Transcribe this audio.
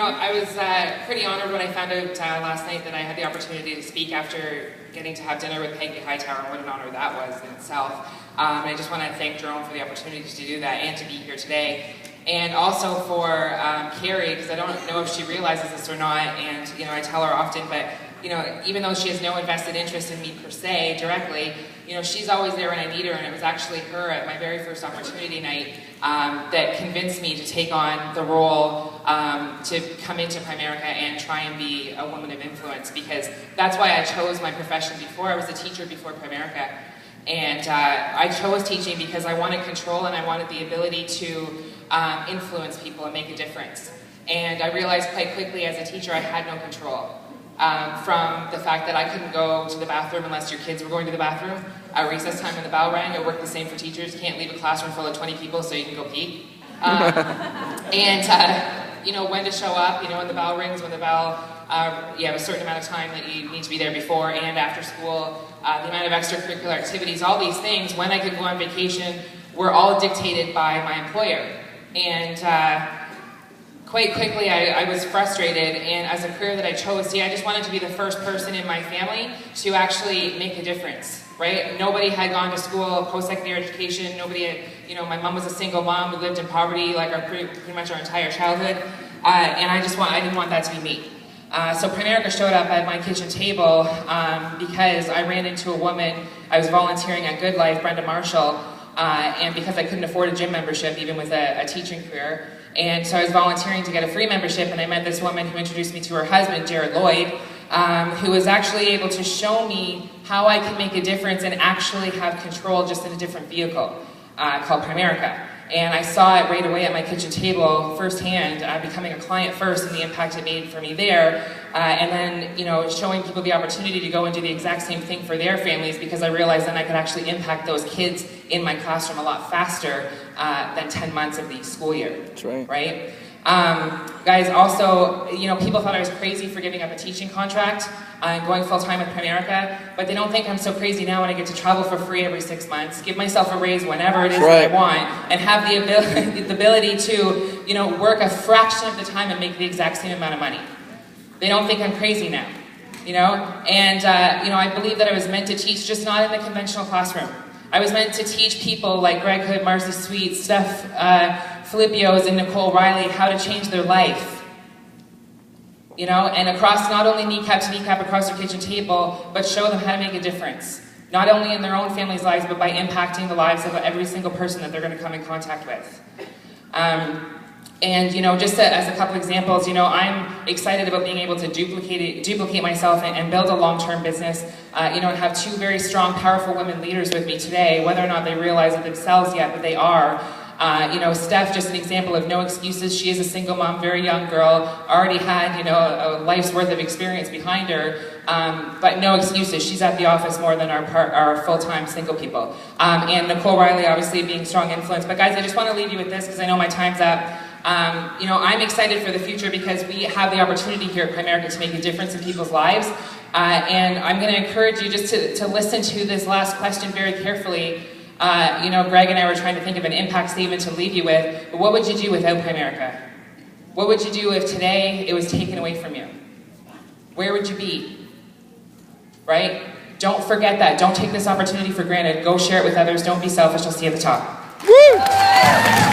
I was pretty honored when I found out last night that I had the opportunity to speak after getting to have dinner with Peggy Hightower. What an honor that was in itself. And I just want to thank Jerome for the opportunity to do that and to be here today. And also for Carrie, because I don't know if she realizes this or not, and I tell her often, but even though she has no invested interest in me per se directly, she's always there when I need her, and it was actually her at my very first opportunity night that convinced me to take on the role to come into Primerica and try and be a woman of influence, because that's why I chose my profession before. I was a teacher before Primerica, and I chose teaching because I wanted control and I wanted the ability to influence people and make a difference. And I realized quite quickly as a teacher I had no control. From the fact that I couldn't go to the bathroom unless your kids were going to the bathroom. At recess time when the bell rang, it worked the same for teachers. You can't leave a classroom full of 20 people so you can go pee. When to show up, when the bell rings, when the bell, you have a certain amount of time that you need to be there before and after school, the amount of extracurricular activities, all these things, when I could go on vacation, were all dictated by my employer. And quite quickly, I was frustrated, and as a career that I chose, I just wanted to be the first person in my family to actually make a difference, right? Nobody had gone to school, post-secondary education, nobody had, my mom was a single mom who lived in poverty like pretty much our entire childhood, and I didn't want that to be me. So Primerica showed up at my kitchen table because I ran into a woman. I was volunteering at Good Life, Brenda Marshall, and because I couldn't afford a gym membership, even with a teaching career. And so I was volunteering to get a free membership, and I met this woman who introduced me to her husband, Jared Lloyd, who was actually able to show me how I could make a difference and actually have control just in a different vehicle called Primerica. And I saw it right away at my kitchen table firsthand, becoming a client first and the impact it made for me there. And then, showing people the opportunity to go and do the exact same thing for their families, because I realized then I could actually impact those kids in my classroom a lot faster than 10 months of the school year. That's right. Right? Guys, also, people thought I was crazy for giving up a teaching contract and going full-time with Primerica, but they don't think I'm so crazy now when I get to travel for free every 6 months, give myself a raise whenever it is that I want, and have the ability to, work a fraction of the time and make the exact same amount of money. They don't think I'm crazy now, And, I believe that I was meant to teach, just not in the conventional classroom. I was meant to teach people like Greg Hood, Marcy Sweet, Steph Filippios, and Nicole Riley how to change their life. And across, not only kneecap to kneecap across their kitchen table, but show them how to make a difference. Not only in their own family's lives, but by impacting the lives of every single person that they're going to come in contact with. And just as a couple examples, I'm excited about being able to duplicate myself and build a long-term business, and have two very strong, powerful women leaders with me today, whether or not they realize it themselves yet, but they are. Steph, just an example of no excuses. She is a single mom, very young girl, already had, a life's worth of experience behind her, but no excuses. She's at the office more than our full-time single people. And Nicole Riley, obviously, being strong influence. But guys, I just want to leave you with this, because I know my time's up. I'm excited for the future because we have the opportunity here at Primerica to make a difference in people's lives. And I'm going to encourage you just to listen to this last question very carefully. Greg and I were trying to think of an impact statement to leave you with, but what would you do without Primerica? What would you do if today it was taken away from you? Where would you be? Right? Don't forget that. Don't take this opportunity for granted. Go share it with others. Don't be selfish. I'll see you at the top. Woo!